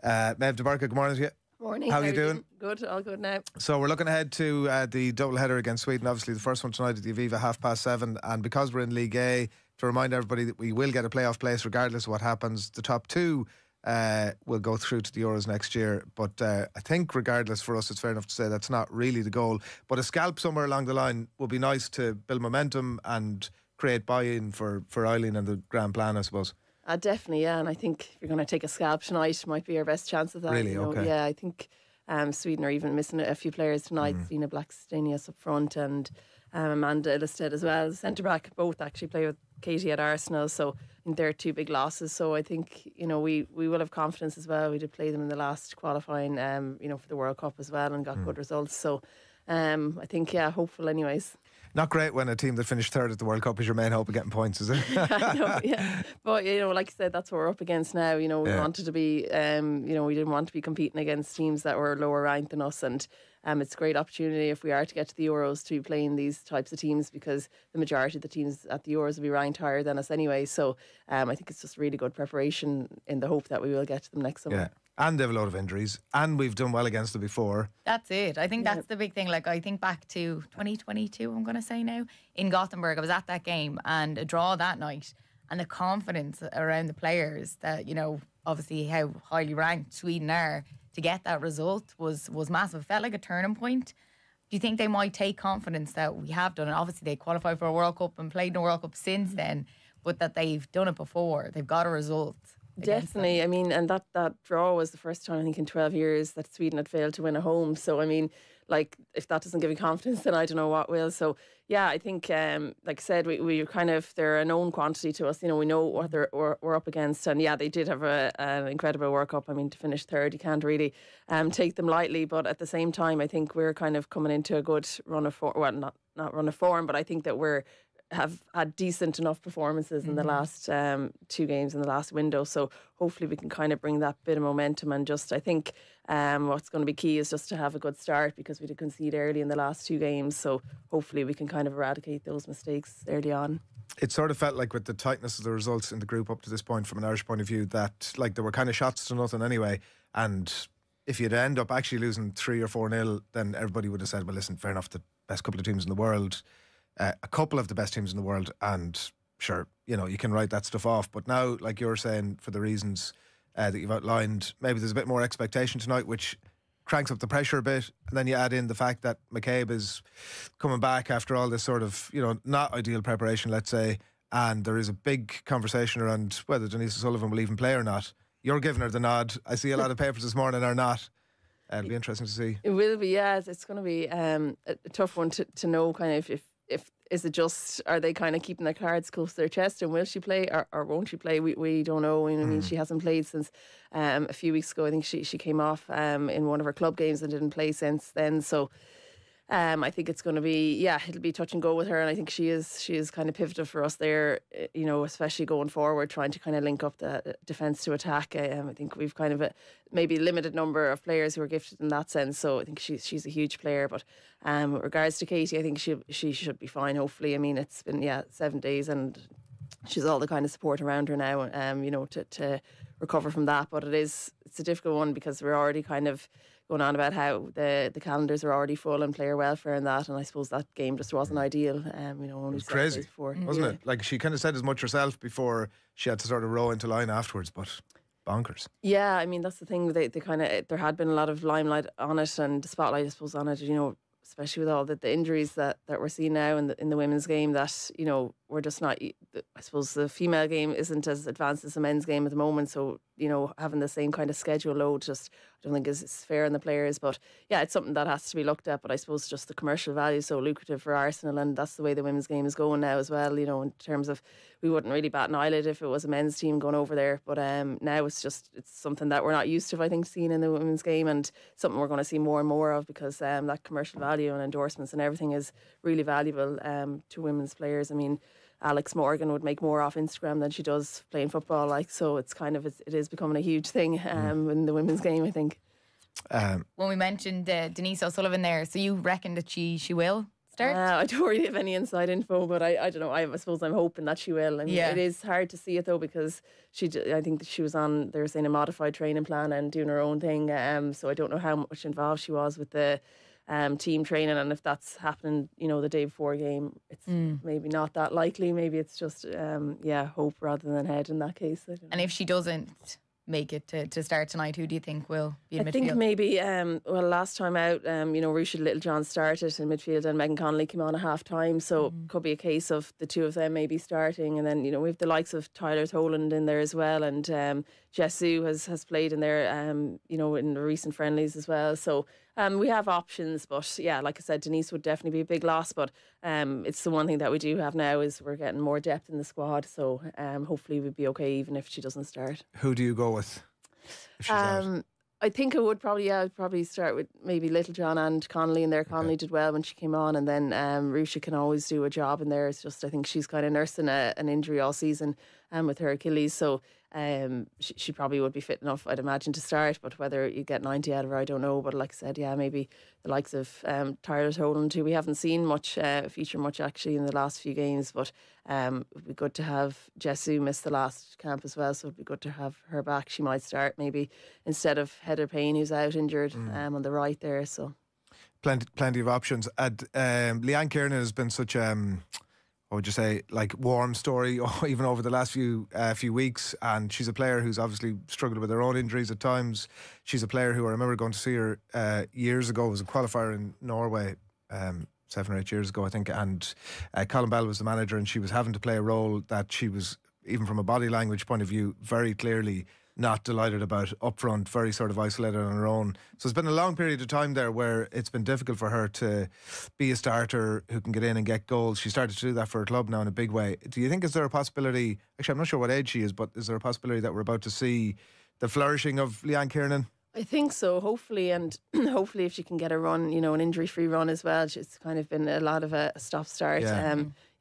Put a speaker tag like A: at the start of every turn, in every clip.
A: Meabh Dé Búrca, good morning to you.
B: Morning.
A: How are you doing?
B: Good, all good now.
A: So we're looking ahead to the double header against Sweden. Obviously the first one tonight at the Aviva 7:30, and because we're in League A, to remind everybody that we will get a playoff place regardless of what happens. The top two will go through to the Euros next year, but I think regardless, for us it's fair enough to say that's not really the goal, but a scalp somewhere along the line would be nice to build momentum and create buy-in for Eileen and the grand plan, I suppose.
B: Definitely, yeah, and I think if you're going to take a scalp tonight, might be our best chance of that.
A: Really? Okay.
B: Yeah, I think Sweden are even missing a few players tonight. Stina Blackstenius up front and Amanda Ilestead as well, centre back. Both actually play with Katie at Arsenal, so I think they're two big losses. So I think we will have confidence as well. We did play them in the last qualifying, for the World Cup as well, and got good results. So I think, hopeful anyways.
A: Not great when a team that finished third at the World Cup is your main hope of getting points, is it?
B: I know, yeah. But, like I said, that's what we're up against now. We wanted to be, we didn't want to be competing against teams that were lower ranked than us. And it's a great opportunity if we are to get to the Euros to be playing these types of teams, because the majority of the teams at the Euros will be ranked higher than us anyway. So I think it's just really good preparation in the hope that we will get to them next summer.
A: Yeah. And they have a lot of injuries, and we've done well against them before.
C: That's it. I think that's the big thing. Like, I think back to 2022, I'm going to say now, in Gothenburg. I was at that game and a draw that night, and the confidence around the players that, obviously how highly ranked Sweden are, to get that result was massive. It felt like a turning point. Do you think they might take confidence that we have done it? Obviously, they qualified for a World Cup and played in a World Cup since then, but that they've done it before. They've got a result.
B: Definitely. I mean, and that draw was the first time, I think, in 12 years that Sweden had failed to win at home. So, I mean, like, if that doesn't give you confidence, then I don't know what will. So, yeah, I think, like I said, we kind of, they're a known quantity to us. We know what we're up against. And yeah, they did have an incredible World Cup. I mean, to finish third, you can't really take them lightly. But at the same time, I think we're kind of coming into a good run of form. Well, not run of form, but I think that have had decent enough performances in the last two games in the last window, so hopefully we can kind of bring that bit of momentum. And just, I think what's going to be key is just to have a good start, because we did concede early in the last two games, so hopefully we can kind of eradicate those mistakes early on.
A: It sort of felt like, with the tightness of the results in the group up to this point, from an Irish point of view, that like there were kind of shots to nothing anyway, and if you'd end up actually losing 3 or 4-0, then everybody would have said, well, listen, fair enough, the best couple of teams in the world, a couple of the best teams in the world, and sure, you can write that stuff off. But now, like you're saying, for the reasons that you've outlined, maybe there's a bit more expectation tonight, which cranks up the pressure a bit. And then you add in the fact that McCabe is coming back after all this sort of, not ideal preparation, let's say, and there is a big conversation around whether Denise O'Sullivan will even play or not. You're giving her the nod. I see a lot of papers this morning are not. It'll be interesting to see. It
B: will be, yeah. It's going to be a tough one to know kind of if is it just, are they kind of keeping their cards close to their chest, and will she play or won't she play? We don't know. I mean, she hasn't played since a few weeks ago. I think she came off in one of her club games and didn't play since then. So I think it's going to be, it'll be touch and go with her, and I think she is kind of pivotal for us there, especially going forward, trying to kind of link up the defence to attack. I think we've kind of maybe limited number of players who are gifted in that sense, so I think she's a huge player. But with regards to Katie, I think she should be fine, hopefully. I mean, it's been 7 days and she's all the kind of support around her now, to recover from that. But it's a difficult one, because we're already kind of going on about how the calendars are already full and player welfare and that, and I suppose that game just wasn't ideal. Only
A: it was crazy before, wasn't it? Like, she kind of said as much herself before she had to sort of row into line afterwards, but bonkers. Yeah,
B: I mean, that's the thing. They kind of, there had been a lot of limelight on it and the spotlight, I suppose, on it. Especially with all the injuries that we're seeing now in the women's game, that we're just not. I suppose the female game isn't as advanced as the men's game at the moment, so having the same kind of schedule load just, I don't think is fair on the players. But yeah, it's something that has to be looked at. But I suppose just the commercial value is so lucrative for Arsenal, and that's the way the women's game is going now as well. In terms of, we wouldn't really bat an eyelid if it was a men's team going over there, but now it's something that we're not used to, I think, seeing in the women's game, and something we're going to see more and more of, because that commercial value and endorsements and everything is really valuable to women's players. I mean, Alex Morgan would make more off Instagram than she does playing football, so it's kind of, it is becoming a huge thing in the women's game, I think.
C: When we mentioned Denise O'Sullivan there, so you reckon that she will start?
B: I don't really have any inside info, but I don't know. I suppose I'm hoping that she will. I mean, it is hard to see it though, because I think that she was on, they were saying, a modified training plan and doing her own thing. So I don't know how much involved she was with the team training, and if that's happening, the day before a game, it's maybe not that likely. Maybe it's just hope rather than head in that case.
C: And if she doesn't make it to start tonight, who do you think will be in midfield?
B: I think maybe, last time out, Ruesha Littlejohn started in midfield and Megan Connolly came on at half time, so it could be a case of the two of them maybe starting, and then, we have the likes of Tyler Toland in there as well, and Jessu has played in there, in the recent friendlies as well, so we have options, but yeah, like I said, Denise would definitely be a big loss, but it's the one thing that we do have now is we're getting more depth in the squad, so hopefully we'd be okay even if she doesn't start.
A: Who do you go with if she's out?
B: I think I'd probably start with maybe Littlejohn and Connolly in there. Connolly did well when she came on, and then Ruesha can always do a job in there. It's just I think she's kind of nursing an injury all season with her Achilles, so she probably would be fit enough, I'd imagine, to start, but whether you get 90 out of her, I don't know. But like I said, maybe the likes of Tyler Toland, who we haven't seen much feature much actually in the last few games, but it would be good to have Jessu miss the last camp as well, so it'd be good to have her back. She might start maybe instead of Heather Payne, who's out injured on the right there. So
A: plenty of options. Leanne Kiernan has been such what would you say, like warm story even over the last few weeks, and she's a player who's obviously struggled with her own injuries at times. She's a player who I remember going to see her years ago. It was a qualifier in Norway 7 or 8 years ago I think, and Colin Bell was the manager, and she was having to play a role that she was, even from a body language point of view, very clearly not delighted about up front, very sort of isolated on her own. So it's been a long period of time there where it's been difficult for her to be a starter who can get in and get goals. She started to do that for her club now in a big way. Do you think, is there a possibility, actually I'm not sure what age she is, but is there a possibility that we're about to see the flourishing of Leanne Kiernan?
B: I think so, hopefully, and hopefully if she can get a run, an injury-free run as well. It's kind of been a lot of a stop-start.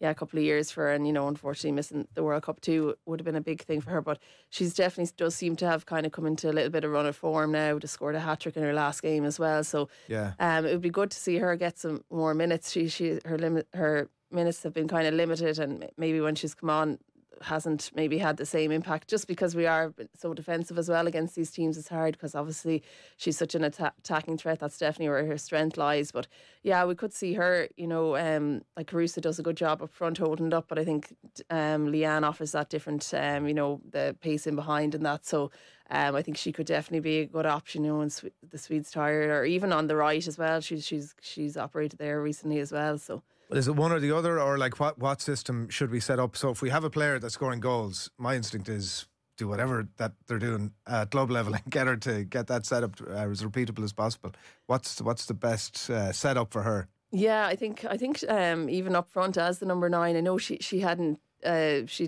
B: A couple of years for her, and unfortunately missing the World Cup too would have been a big thing for her, but she's definitely does seem to have kind of come into a little bit of run of form now, to scored a hat-trick in her last game as well, so it would be good to see her get some more minutes. Her minutes have been kind of limited, and maybe when she's come on hasn't maybe had the same impact, just because we are so defensive as well against these teams. It's hard because obviously she's such an attacking threat. That's definitely where her strength lies, but we could see her, like Carusa does a good job up front holding it up, but I think Leanne offers that different the pace in behind and that, so I think she could definitely be a good option, when the Swedes tired, or even on the right as well. She's operated there recently as well, so.
A: Is it one or the other, or like what system should we set up? So if we have a player that's scoring goals, my instinct is do whatever that they're doing at club level and get her to get that set up as repeatable as possible. What's the best setup for her?
B: Yeah, I think even up front as the number 9, I know she hadn't. She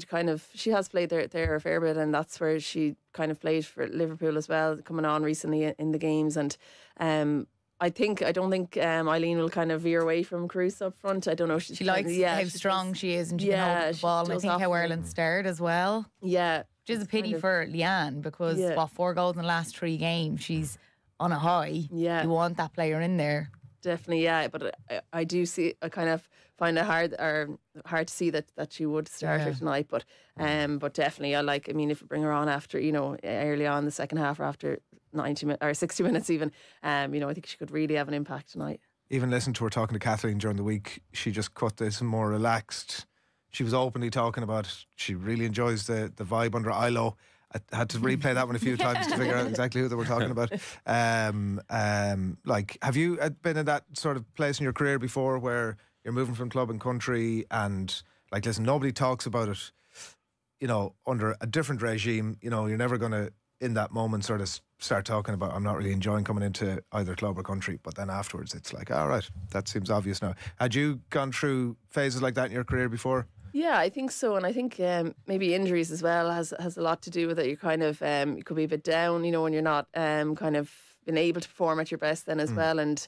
B: has played there a fair bit, and that's where she kind of played for Liverpool as well, coming on recently in the games, and I don't think Eileen will kind of veer away from Cruz up front. I don't know.
C: She likes how strong she is, and she can hold the ball. And I think how Ireland started as well.
B: Yeah.
C: Which is a pity for Leanne, because 4 goals in the last 3 games. She's on a high. Yeah. You want that player in there.
B: Definitely, yeah. But I do see, I kind of find it hard to see that she would start her tonight. But definitely, if you bring her on after, early on in the second half, or after 90 minutes or 60 minutes even, I think she could really have an impact tonight.
A: Even listening to her talking to Kathleen during the week, she just cut this more relaxed. She was openly talking about she really enjoys the vibe under ILO. I had to replay that one a few times to figure out exactly who they were talking about. Have you been in that sort of place in your career before where you're moving from club and country, and listen, nobody talks about it, under a different regime, you're never going to in that moment sort of start talking about, I'm not really enjoying coming into either club or country, but then afterwards it's like, all right, that seems obvious now. Had you gone through phases like that in your career before?
B: Yeah, I think so, and I think maybe injuries as well has a lot to do with it. You're kind of you could be a bit down, when you're not kind of been able to perform at your best then as well, and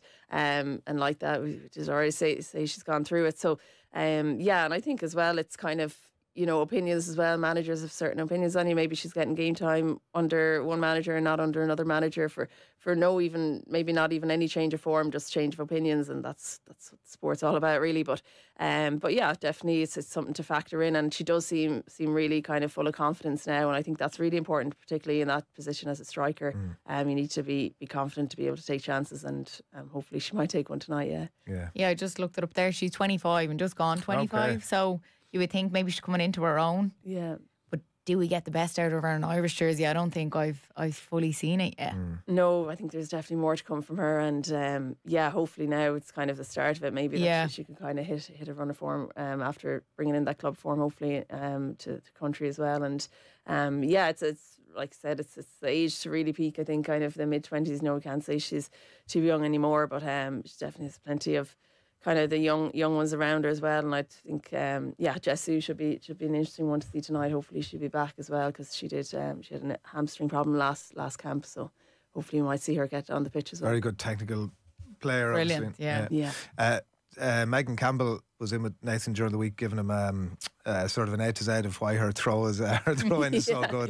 B: like that, we just already say she's gone through it. So and I think as well it's kind of opinions as well. Managers have certain opinions on you. Maybe she's getting game time under one manager and not under another manager for maybe not even any change of form, just change of opinions, and that's what sport's all about, really. But yeah, definitely it's something to factor in, and she does seem really kind of full of confidence now, and I think that's really important, particularly in that position as a striker. You need to be confident to be able to take chances, and hopefully she might take one tonight.
C: Yeah, I just looked it up there. She's 25 and just gone 25,
A: Okay.
C: so you would think maybe she's coming into her own.
B: Yeah.
C: But do we get the best out of her in an Irish jersey? I don't think I've fully seen it yet.
B: No, I think there's definitely more to come from her, and hopefully now it's kind of the start of it. Maybe that she can kind of hit a run of form after bringing in that club form, hopefully to the country as well. And it's like I said, it's the age to really peak. I think kind of the mid-20s. No, we can't say she's too young anymore, but she definitely has plenty of kind of the young ones around her as well. And I think Jessu should be an interesting one to see tonight. Hopefully she'll be back as well, because she had a hamstring problem last camp, so hopefully we might see her get on the pitch as well.
A: Very good technical player.
C: Brilliant,
A: obviously. Megan Campbell was in with Nathan during the week, giving him sort of an A to Z of why her throw is so good.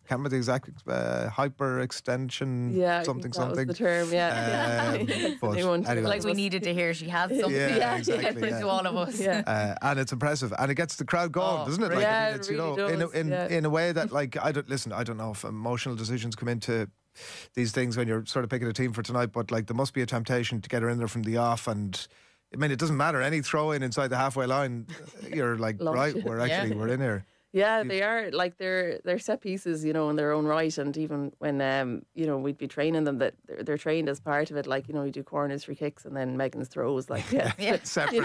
A: Can't remember the exact hyper extension. Something.
B: Was the term.
A: But anyway.
C: Like we needed to hear she has something.
A: Exactly.
C: To all of us.
A: And it's impressive, and it gets the crowd going, doesn't it? Like, it's,
B: really does.
A: in a way that, like, I don't know if emotional decisions come into these things when you're sort of picking a team for tonight, but like there must be a temptation to get her in there from the off. And I mean, it doesn't matter, any throw in inside the halfway line, you're like, right, we're in here.
B: Yeah, they are, like, they're set pieces, in their own right. And even when we'd be training them, that they're trained as part of it. Like, we do corners, free kicks, and then Megan's throws. Like,
A: separate.
B: Exactly.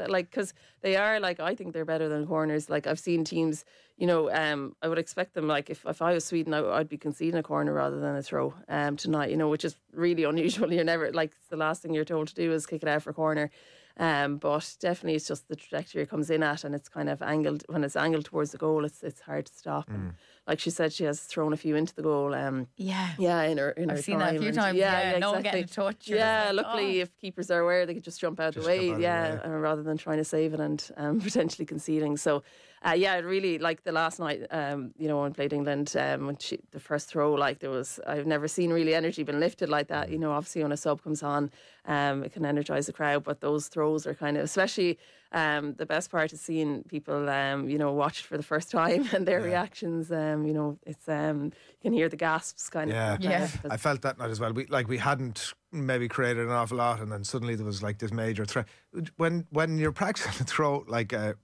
B: Like, because they are, like, I think they're better than corners. Like, I've seen teams, I would expect them, like, if I was Sweden, I'd be conceding a corner rather than a throw tonight. Which is really unusual. You're never, like, it's the last thing you're told to do is kick it out for a corner. But definitely it's just the trajectory it comes in at, and it's kind of angled. When it's angled towards the goal, it's hard to stop. And like she said, she has thrown a few into the goal. In her
C: I've seen that a few times. No one getting a touch.
B: Luckily, if keepers are aware, they could just jump out of the way. Rather than trying to save it and potentially conceding. So, really, like the last night, when we played England, when the first throw, like I've never seen really energy been lifted like that. Obviously when a sub comes on, it can energise the crowd, but those throws are kind of, especially the best part is seeing people, watch for the first time and their reactions. It's you can hear the gasps kind of.
A: I felt that night as well. We hadn't maybe created an awful lot, and then suddenly there was like this major threat. When you're practicing a throw, like a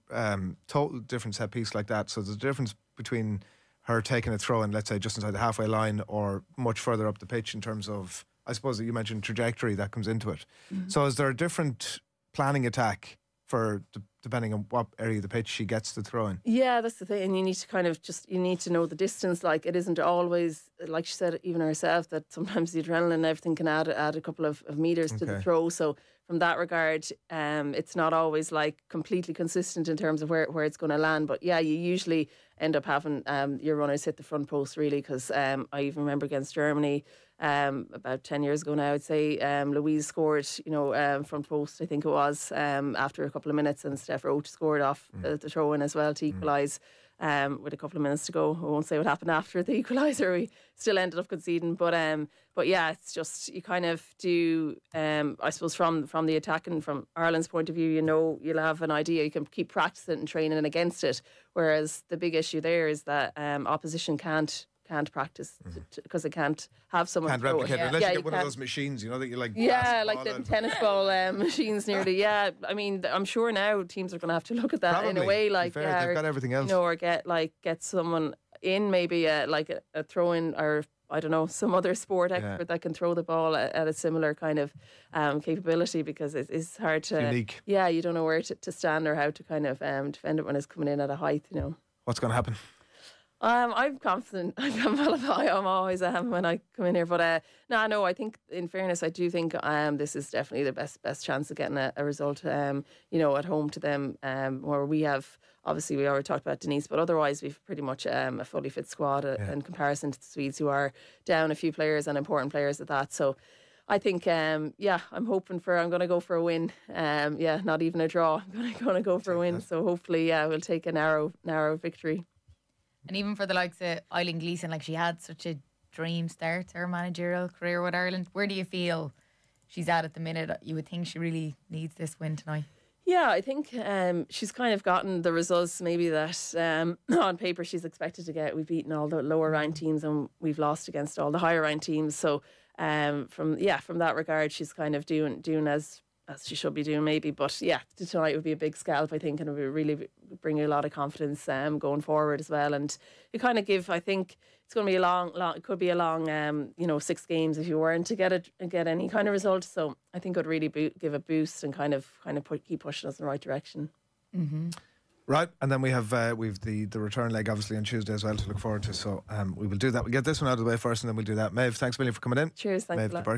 A: total different set piece like that, so there's a difference between her taking a throw in, let's say, just inside the halfway line or much further up the pitch in terms of, I suppose that you mentioned trajectory that comes into it. So is there a different planning attack for depending on what area of the pitch she gets to throw in? Yeah,
B: that's the thing. And you need to kind of you need to know the distance. Like, it isn't always, like she said, even herself, that sometimes the adrenaline and everything can add a couple of meters to the throw. So from that regard, it's not always like completely consistent in terms of where it's going to land. But yeah, you usually end up having your runners hit the front post, really, because I even remember against Germany about 10 years ago now, I'd say, Louise scored, front post, I think it was, after a couple of minutes, and Steph Roach scored off the throw in as well to equalise with a couple of minutes to go. I won't say what happened after the equaliser. We still ended up conceding, but yeah, it's just, you kind of do, I suppose from the attack and from Ireland's point of view, you'll have an idea, you can keep practicing and training against it, whereas the big issue there is that opposition can't practice because it can't have someone
A: can't replicate it unless you get one of those machines, that you like.
B: Yeah, like the tennis ball machines nearly. Yeah, I mean, I'm sure now teams are going to have to look at that. Probably, in a way, like
A: they've got everything else.
B: Or get someone in, maybe like a throw in, or I don't know, some other sport expert that can throw the ball at a similar kind of capability, because it's hard to. It's
A: unique.
B: Yeah, you don't know where to stand or how to kind of defend it when it's coming in at a height.
A: What's going to happen?
B: I'm confident. I always am when I come in here. But no, I think, in fairness, I do think this is definitely the best chance of getting a result, at home to them, where we have, obviously we already talked about Denise, but otherwise we've pretty much a fully fit squad in comparison to the Swedes, who are down a few players and important players at that. So I think, I'm hoping I'm going to go for a win. Not even a draw. I'm going to go for a win. So hopefully, we'll take a narrow victory.
C: And even for the likes of Eileen Gleeson, like she had such a dream start to her managerial career with Ireland. Where do you feel she's at the minute? You would think she really needs this win tonight.
B: Yeah, I think she's kind of gotten the results maybe that on paper she's expected to get. We've beaten all the lower ranked teams and we've lost against all the higher ranked teams. So from that regard, she's kind of doing as she should be doing maybe. But yeah, tonight would be a big scalp, I think, and it would really bring you a lot of confidence going forward as well. And you kind of give, I think it's going to be a long. It could be a long, 6 games if you weren't to get any kind of result. So I think it would really give a boost and kind of keep pushing us in the right direction.
C: Mm-hmm.
A: Right, and then we have we've the return leg obviously on Tuesday as well to look forward to. So we will do that. We'll get this one out of the way first, and then we'll do that. Meabh, thanks a million for coming in.
B: Cheers, thanks
A: Meabh
B: a lot.
A: Dé Búrca.